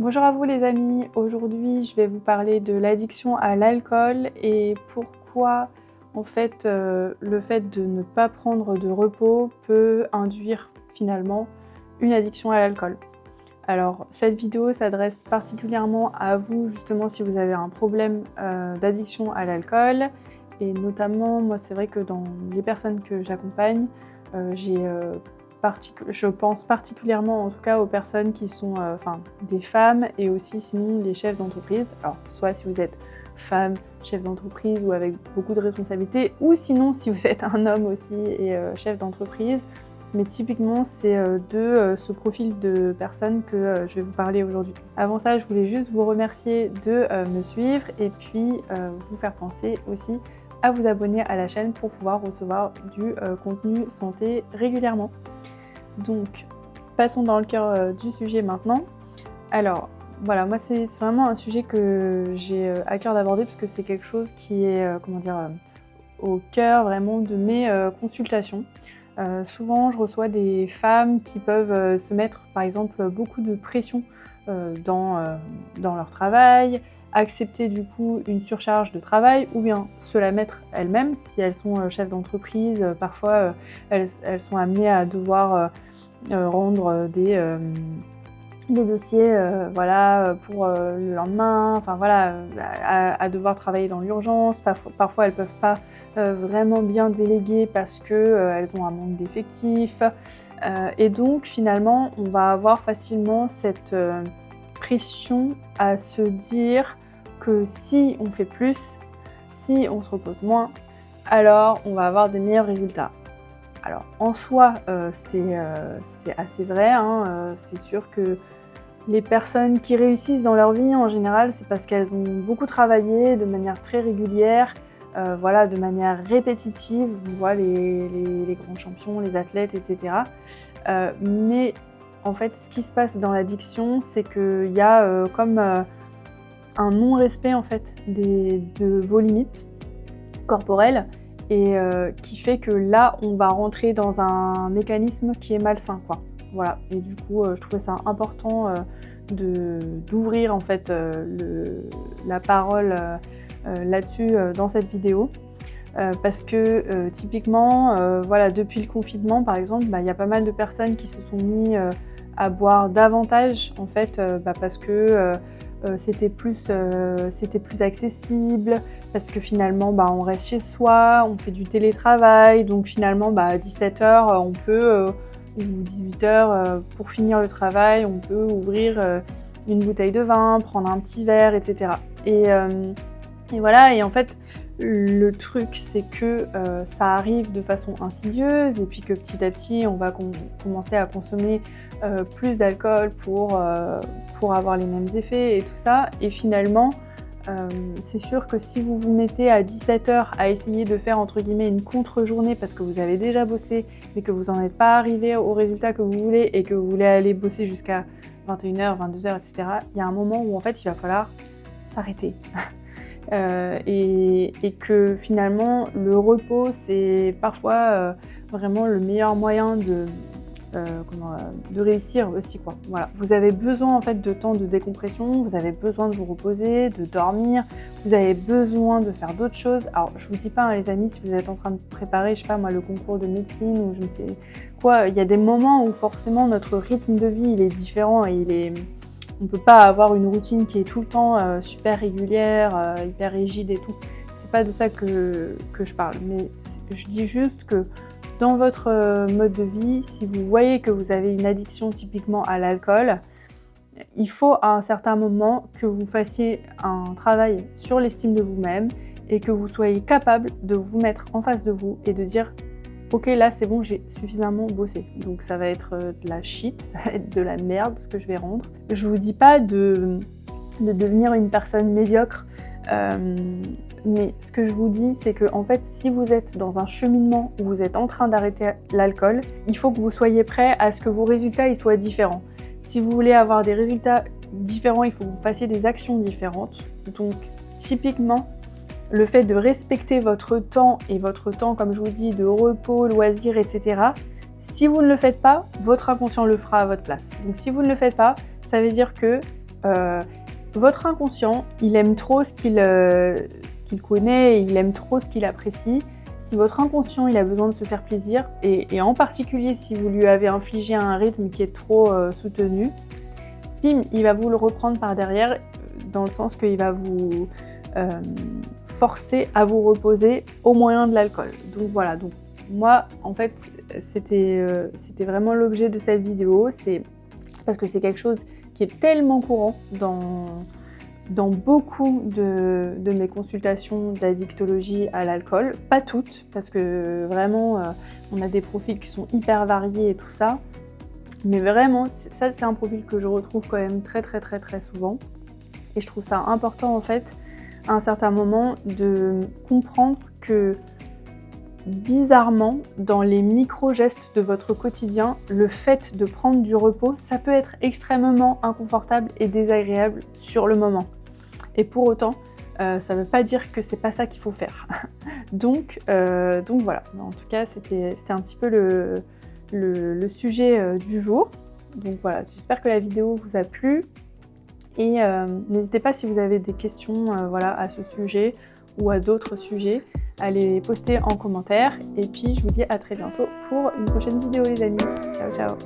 Bonjour à vous les amis, aujourd'hui je vais vous parler de l'addiction à l'alcool et pourquoi en fait le fait de ne pas prendre de repos peut induire finalement une addiction à l'alcool. Alors cette vidéo s'adresse particulièrement à vous justement si vous avez un problème d'addiction à l'alcool et notamment moi c'est vrai que dans les personnes que j'accompagne je pense particulièrement en tout cas aux personnes qui sont des femmes et aussi sinon les chefs d'entreprise. Alors soit si vous êtes femme, chef d'entreprise ou avec beaucoup de responsabilités ou sinon si vous êtes un homme aussi et chef d'entreprise. Mais typiquement c'est de ce profil de personnes que je vais vous parler aujourd'hui. Avant ça je voulais juste vous remercier de me suivre et puis vous faire penser aussi à vous abonner à la chaîne pour pouvoir recevoir du contenu santé régulièrement. Donc, passons dans le cœur du sujet maintenant. Alors, voilà, moi c'est vraiment un sujet que j'ai à cœur d'aborder parce que c'est quelque chose qui est, au cœur vraiment de mes consultations. Souvent, je reçois des femmes qui peuvent se mettre, par exemple, beaucoup de pression dans leur travail, accepter du coup une surcharge de travail ou bien se la mettre elles-mêmes. Si elles sont chefs d'entreprise, parfois elles sont amenées à devoir rendre des dossiers pour le lendemain, à devoir travailler dans l'urgence. Parfois elles ne peuvent pas vraiment bien déléguer parce qu'elles ont un manque d'effectifs. Et donc finalement on va avoir facilement cette pression à se dire que si on fait plus, si on se repose moins, alors on va avoir des meilleurs résultats. Alors en soi, c'est assez vrai, c'est sûr que les personnes qui réussissent dans leur vie en général, c'est parce qu'elles ont beaucoup travaillé de manière très régulière, de manière répétitive, on voit les grands champions, les athlètes, etc. Mais en fait, ce qui se passe dans l'addiction, c'est qu'il y a un non-respect en fait de vos limites corporelles et qui fait que là, on va rentrer dans un mécanisme qui est malsain, quoi. Voilà. Et du coup, je trouvais ça important d'ouvrir en fait la parole là-dessus dans cette vidéo. Parce que typiquement, depuis le confinement par exemple, il y a pas mal de personnes qui se sont mis à boire davantage en fait, parce que c'était plus accessible, parce que finalement on reste chez soi, on fait du télétravail, donc finalement à 17h on peut, ou 18h pour finir le travail, on peut ouvrir une bouteille de vin, prendre un petit verre, etc. Et voilà, et en fait le truc c'est que ça arrive de façon insidieuse et puis que petit à petit on va commencer à consommer plus d'alcool pour avoir les mêmes effets et tout ça. Et finalement, c'est sûr que si vous vous mettez à 17h à essayer de faire entre guillemets une contre-journée parce que vous avez déjà bossé mais que vous n'en êtes pas arrivé au résultat que vous voulez et que vous voulez aller bosser jusqu'à 21h, 22h, etc., il y a un moment où en fait il va falloir s'arrêter. Et que finalement le repos c'est parfois vraiment le meilleur moyen de réussir aussi, quoi. Voilà. Vous avez besoin en fait de temps de décompression, vous avez besoin de vous reposer, de dormir, vous avez besoin de faire d'autres choses. Alors je vous dis pas les amis, si vous êtes en train de préparer, je sais pas moi, le concours de médecine ou je ne sais quoi, il y a des moments où forcément notre rythme de vie il est différent et on peut pas avoir une routine qui est tout le temps super régulière, hyper rigide et tout. C'est pas de ça que je parle, mais je dis juste que dans votre mode de vie, si vous voyez que vous avez une addiction typiquement à l'alcool, il faut à un certain moment que vous fassiez un travail sur l'estime de vous-même et que vous soyez capable de vous mettre en face de vous et de dire « Ok, là c'est bon, j'ai suffisamment bossé. » Donc ça va être de la shit, ça va être de la merde ce que je vais rendre. Je vous dis pas de devenir une personne médiocre, mais ce que je vous dis, c'est que en fait, si vous êtes dans un cheminement où vous êtes en train d'arrêter l'alcool, il faut que vous soyez prêt à ce que vos résultats ils soient différents. Si vous voulez avoir des résultats différents, il faut que vous fassiez des actions différentes. Donc, typiquement, le fait de respecter votre temps, et votre temps, comme je vous dis, de repos, loisirs, etc., si vous ne le faites pas, votre inconscient le fera à votre place. Donc, si vous ne le faites pas, ça veut dire que votre inconscient, il aime trop ce qu'il connaît, il aime trop ce qu'il apprécie. Si votre inconscient il a besoin de se faire plaisir, et en particulier si vous lui avez infligé un rythme qui est trop soutenu, bim, il va vous le reprendre par derrière, dans le sens qu'il va vous forcer à vous reposer au moyen de l'alcool. Donc voilà, donc moi en fait c'était vraiment l'objet de cette vidéo, c'est parce que c'est quelque chose qui est tellement courant dans beaucoup de mes consultations d'addictologie à l'alcool. Pas toutes, parce que vraiment, on a des profils qui sont hyper variés et tout ça. Mais vraiment, ça c'est un profil que je retrouve quand même très souvent. Et je trouve ça important en fait, à un certain moment, de comprendre que bizarrement, dans les micro-gestes de votre quotidien, le fait de prendre du repos, ça peut être extrêmement inconfortable et désagréable sur le moment. Et pour autant, ça ne veut pas dire que c'est pas ça qu'il faut faire. donc voilà, en tout cas, c'était un petit peu le sujet du jour. Donc voilà, j'espère que la vidéo vous a plu. Et n'hésitez pas si vous avez des questions voilà, à ce sujet ou à d'autres sujets, à les poster en commentaire. Et puis je vous dis à très bientôt pour une prochaine vidéo les amis. Ciao ciao.